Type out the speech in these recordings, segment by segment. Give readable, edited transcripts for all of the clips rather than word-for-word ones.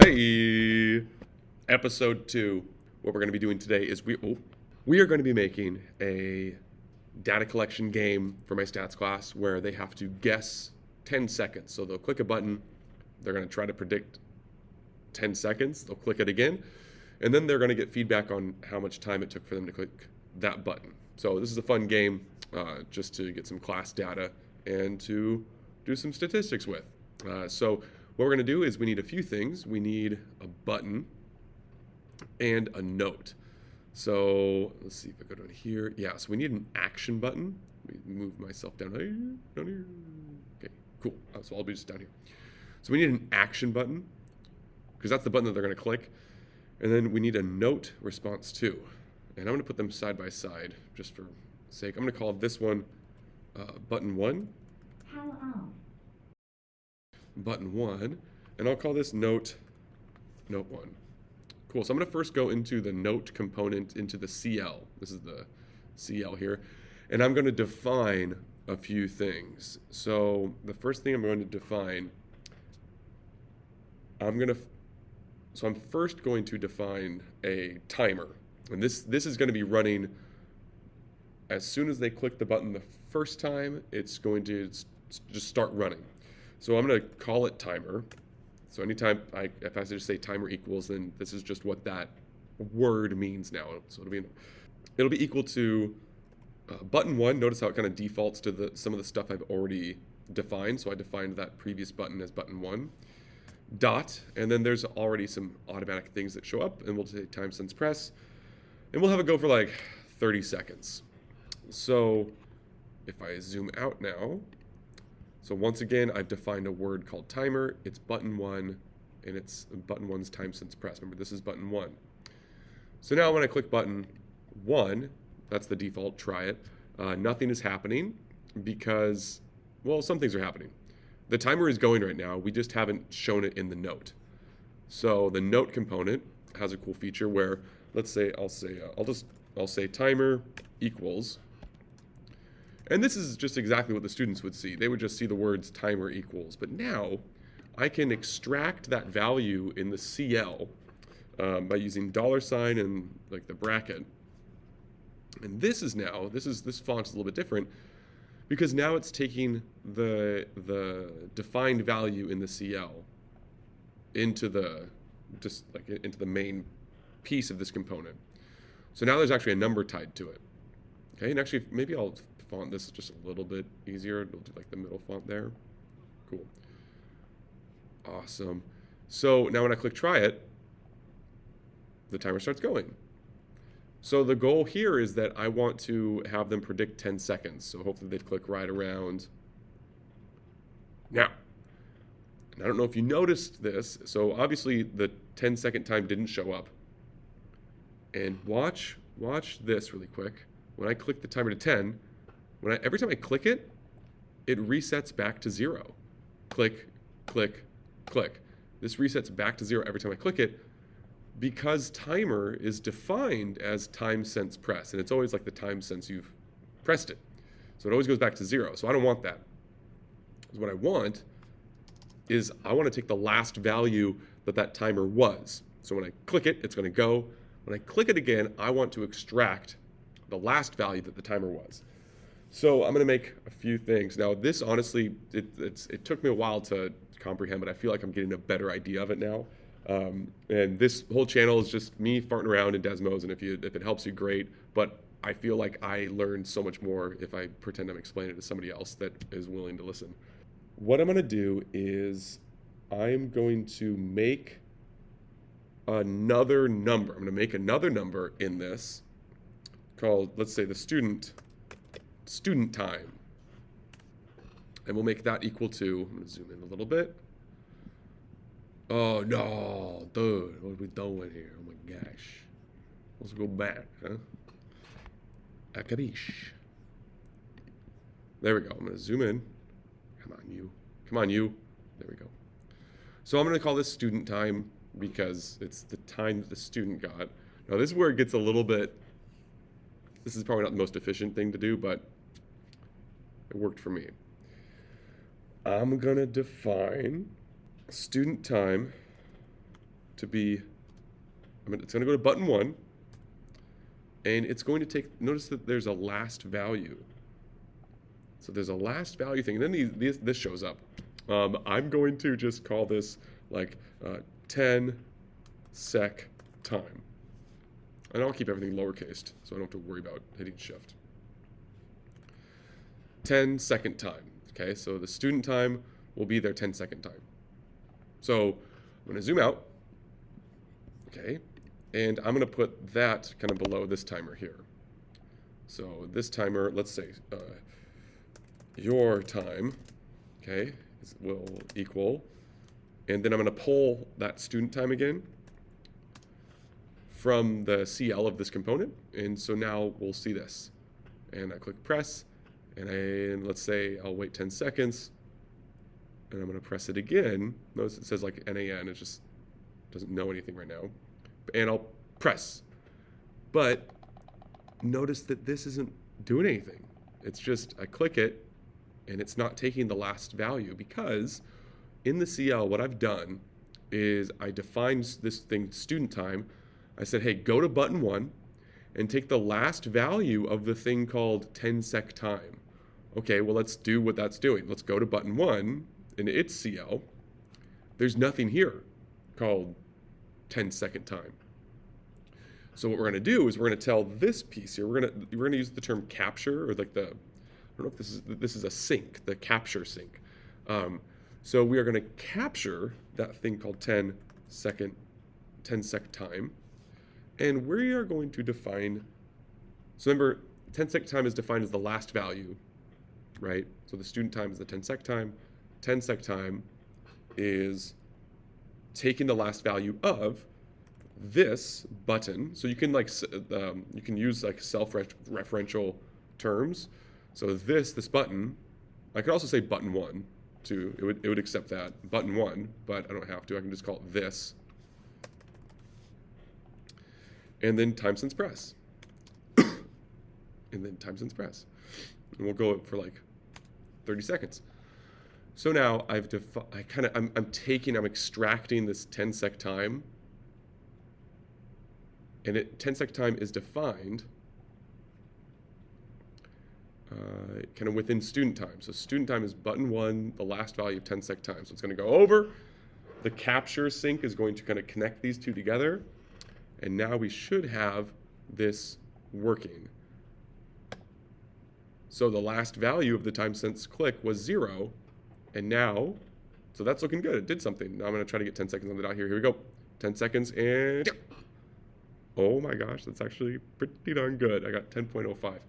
Hey, episode 2. What we're going to be doing today is we are going to be making a data collection game for my stats class where they have to guess 10 seconds. So they'll click a button, they're going to try to predict 10 seconds, they'll click it again, and then they're going to get feedback on how much time it took for them to click that button. So this is a fun game just to get some class data and to do some statistics with. So what we're going to do is we need a few things. We need a button and a note. So let's see if I go down here. Yeah, so we need an action button. Let me move myself down here. Okay, cool. So I'll be just down here. So we need an action button because that's the button that they're going to click. And then we need a note response too. And I'm going to put them side by side just for sake. I'm going to call this one button 1. Power off. Button 1, and I'll call this note 1. Cool, so I'm going to first go into the note component into the CL. This is the CL here, and I'm going to define a few things. So the first thing I'm going to define, I'm first going to define a timer, and this is going to be running as soon as they click the button the first time. It's going to just start running. So I'm going to call it timer. So anytime if I just say timer equals, then this is just what that word means now. So it'll be equal to button 1. Notice how it kind of defaults to some of the stuff I've already defined. So I defined that previous button as button 1. Dot, and then there's already some automatic things that show up, and we'll say time since press, and we'll have it go for like 30 seconds. So if I zoom out now, so once again, I've defined a word called timer. It's button 1, and it's button 1's time since press. Remember, this is button 1. So now when I click button 1, that's the default, try it. Nothing is happening because, well, some things are happening. The timer is going right now. We just haven't shown it in the note. So the note component has a cool feature where, let's say, I'll say timer equals. And this is just exactly what the students would see. They would just see the words timer equals. But now I can extract that value in the CL by using $sign and like the bracket. And this font is a little bit different because now it's taking the defined value in the CL into the main piece of this component. So now there's actually a number tied to it. Okay, and actually maybe I'll font this just a little bit easier. We'll do like the middle font there. Cool. Awesome. So now when I click try it, the timer starts going. So the goal here is that I want to have them predict 10 seconds. So hopefully they'd click right around now. And I don't know if you noticed this. So obviously the 10-second time didn't show up. And watch this really quick. When I click the timer to 10, every time I click it, it resets back to 0. Click, click, click. This resets back to 0 every time I click it because timer is defined as time since press. And it's always like the time since you've pressed it. So it always goes back to 0. So I don't want that. Because what I want is I want to take the last value that timer was. So when I click it, it's going to go. When I click it again, I want to extract the last value that the timer was. So I'm going to make a few things. Now this honestly, it took me a while to comprehend, but I feel like I'm getting a better idea of it now. And this whole channel is just me farting around in Desmos, and if it helps you, great. But I feel like I learned so much more if I pretend I'm explaining it to somebody else that is willing to listen. What I'm going to do is I'm going to make another number. I'm going to make another number in this called, let's say, the student time. And we'll make that equal to, I'm going to zoom in a little bit. Oh, no, dude, what are we doing here? Oh, my gosh. Let's go back, huh? Akabish. There we go. I'm going to zoom in. Come on, you. There we go. So I'm going to call this student time because it's the time that the student got. Now, this is where it gets a little bit, this is probably not the most efficient thing to do, but it worked for me. I'm going to define student time to be, it's going to go to button 1, and it's going to take, notice that there's a last value. So there's a last value thing, and then this shows up. I'm going to just call this like 10 sec time. And I'll keep everything lowercased, so I don't have to worry about hitting shift. 10-second time. Okay, so the student time will be their 10-second time. So I'm going to zoom out. Okay, and I'm going to put that kind of below this timer here. So this timer, let's say your time, okay, will equal, and then I'm going to pull that student time again from the CL of this component, and so now we'll see this. And I click press, and let's say I'll wait 10 seconds, and I'm going to press it again. Notice it says like NAN, it just doesn't know anything right now. And I'll press. But notice that this isn't doing anything. It's just, I click it, and it's not taking the last value, because in the CL, what I've done is I defined this thing, student time. I said, hey, go to button 1 and take the last value of the thing called 10 sec time. Okay, well, let's do what that's doing. Let's go to button 1 in its CL. There's nothing here called 10-second time. So what we're going to do is we're going to tell this piece here, we're going to use the term capture, or like I don't know if this is a sync, the capture sync. So we are going to capture that thing called 10 sec time. And we are going to define, so remember, 10 sec time is defined as the last value, right? So the student time is the 10 sec time. 10 sec time is taking the last value of this button. So you can you can use like self-referential terms. So this button, I could also say button 1 too. It would accept that, button 1, but I don't have to. I can just call it this. And then time since press. And then time since press. And we'll go for like 30 seconds. So now I'm extracting this 10 sec time. And 10 sec time is defined kind of within student time. So student time is button 1, the last value of 10 sec time. So it's going to go over. The capture sync is going to kind of connect these two together. And now we should have this working. So the last value of the time since click was 0. And now, so that's looking good. It did something. Now I'm going to try to get 10 seconds on the dot here. Here we go. 10 seconds and... Oh my gosh, that's actually pretty darn good. I got 10.05.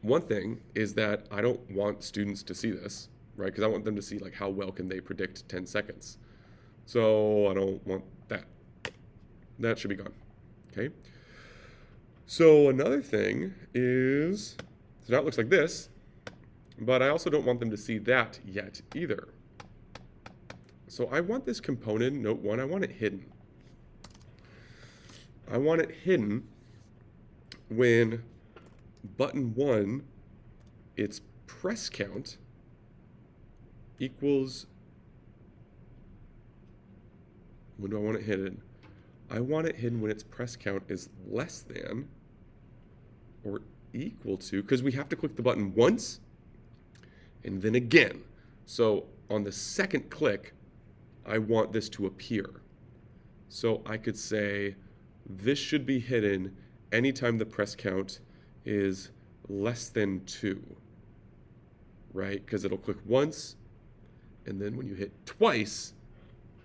One thing is that I don't want students to see this, right? Because I want them to see like how well can they predict 10 seconds. So I don't want that. That should be gone, okay? So another thing is, so now it looks like this, but I also don't want them to see that yet either. So I want this component, note 1, I want it hidden. I want it hidden when button 1, its press count equals, when do I want it hidden? I want it hidden when its press count is less than or equal to, because we have to click the button once and then again. So on the second click, I want this to appear. So I could say this should be hidden anytime the press count is less than 2, right? Because it'll click once, and then when you hit twice,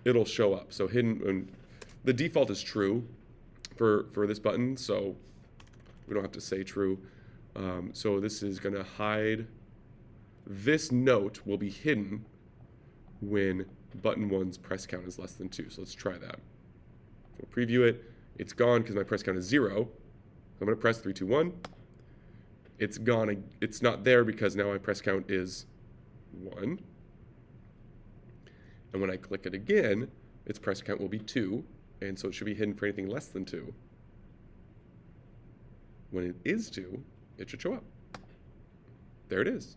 it'll show up. So hidden, and the default is true for this button, so we don't have to say true. So this is going to hide. This note will be hidden when button 1's press count is less than 2. So let's try that. We'll preview it. It's gone because my press count is 0. I'm going to press 3, 2, 1. It's gone. It's not there because now my press count is 1. And when I click it again, its press count will be 2. And so it should be hidden for anything less than 2. When it is 2, it should show up. There it is.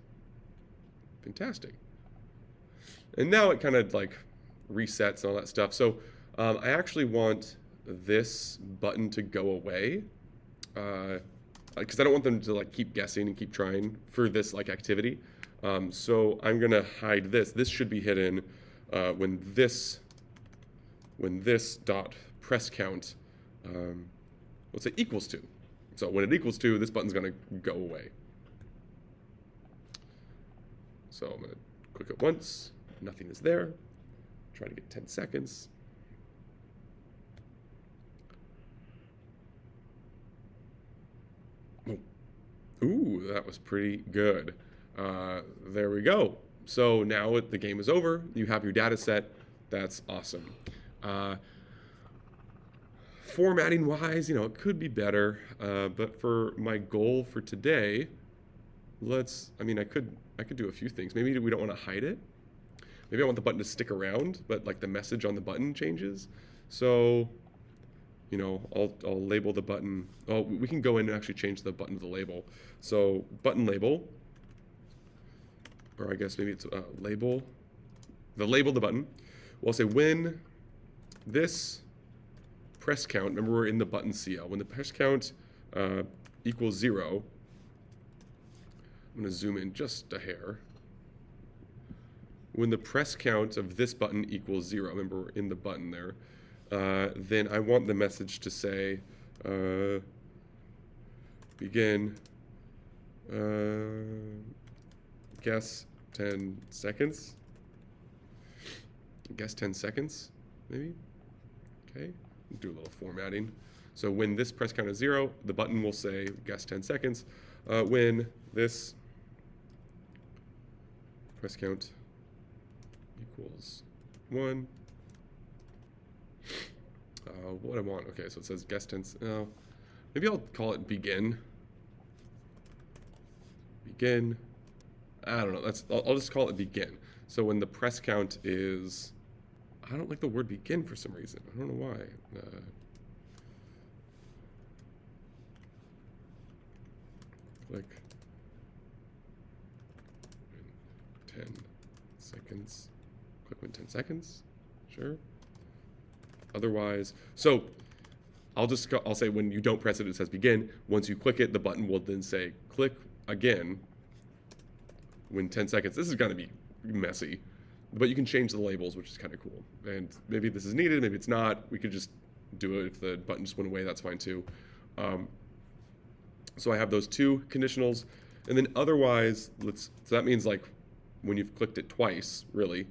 Fantastic. And now it kind of like resets and all that stuff. So I actually want this button to go away because I don't want them to like keep guessing and keep trying for this like activity. So I'm gonna hide this. This should be hidden when this dot press count, let's say equals 2. So when it equals 2, this button's gonna go away. So I'm gonna click it once, nothing is there. Try to get 10 seconds. Oh. Ooh, that was pretty good. There we go. So now the game is over. You have your data set. That's awesome. Formatting wise, it could be better. But for my goal for today, I could do a few things. Maybe we don't want to hide it. Maybe I want the button to stick around, but like the message on the button changes. So, I'll label the button. Oh, we can go in and actually change the button to the label. So button label, or I guess maybe it's label. The button. We'll say when this press count, remember we're in the button CL, when the press count equals 0, I'm going to zoom in just a hair. When the press count of this button equals 0, remember we're in the button there, then I want the message to say begin guess 10 seconds. Guess 10 seconds, maybe. Okay, do a little formatting. So when this press count is 0, the button will say guess 10 seconds. When this press count equals 1. What I want? Okay, so it says guess 10. Maybe I'll call it begin. Begin. I don't know. I'll just call it begin. So when the press count is, I don't like the word begin for some reason. I don't know why. Click 10 seconds. Click when 10 seconds. Sure. Otherwise, so I'll say when you don't press it, it says begin. Once you click it, the button will then say click again when 10 seconds. This is going to be messy, but you can change the labels, which is kind of cool. And maybe this is needed, maybe it's not. We could just do it if the button just went away. That's fine too. So I have those two conditionals, and then otherwise, so that means like when you've clicked it twice, really.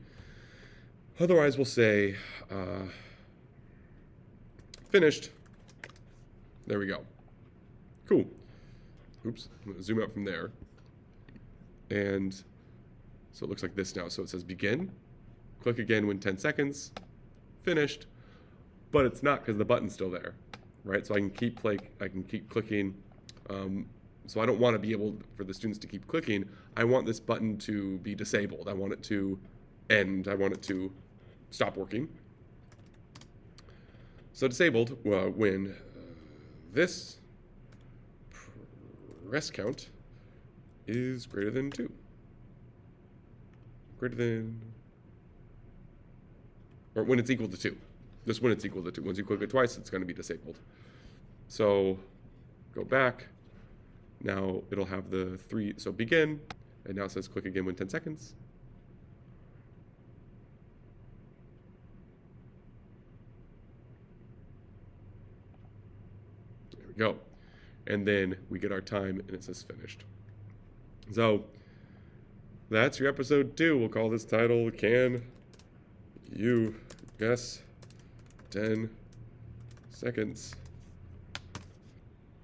Otherwise, we'll say finished. There we go. Cool. Oops, I'm gonna zoom out from there. And so it looks like this now. So it says begin, click again when 10 seconds, finished, but it's not because the button's still there, right? So I can keep clicking. So I don't want to be able for the students to keep clicking. I want this button to be disabled. I want it to end. I want it to stop working. So disabled when this press count is greater than 2. Greater than, or when it's equal to 2. Just when it's equal to 2. Once you click it twice, it's going to be disabled. So go back. Now it'll have the 3, so begin, and now it says click again when 10 seconds. There we go. And then we get our time, and it says finished. So that's your episode 2. We'll call this title, Can You Guess 10 Seconds?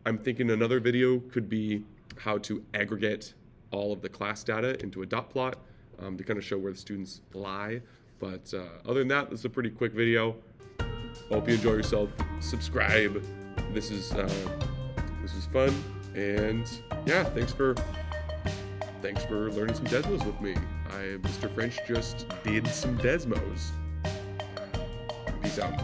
I'm thinking another video could be how to aggregate all of the class data into a dot plot to kind of show where the students lie. But other than that, this is a pretty quick video. Hope you enjoy yourself. Subscribe. This is fun. And yeah, thanks for learning some Desmos with me. Mr. French just did some Desmos. Peace out.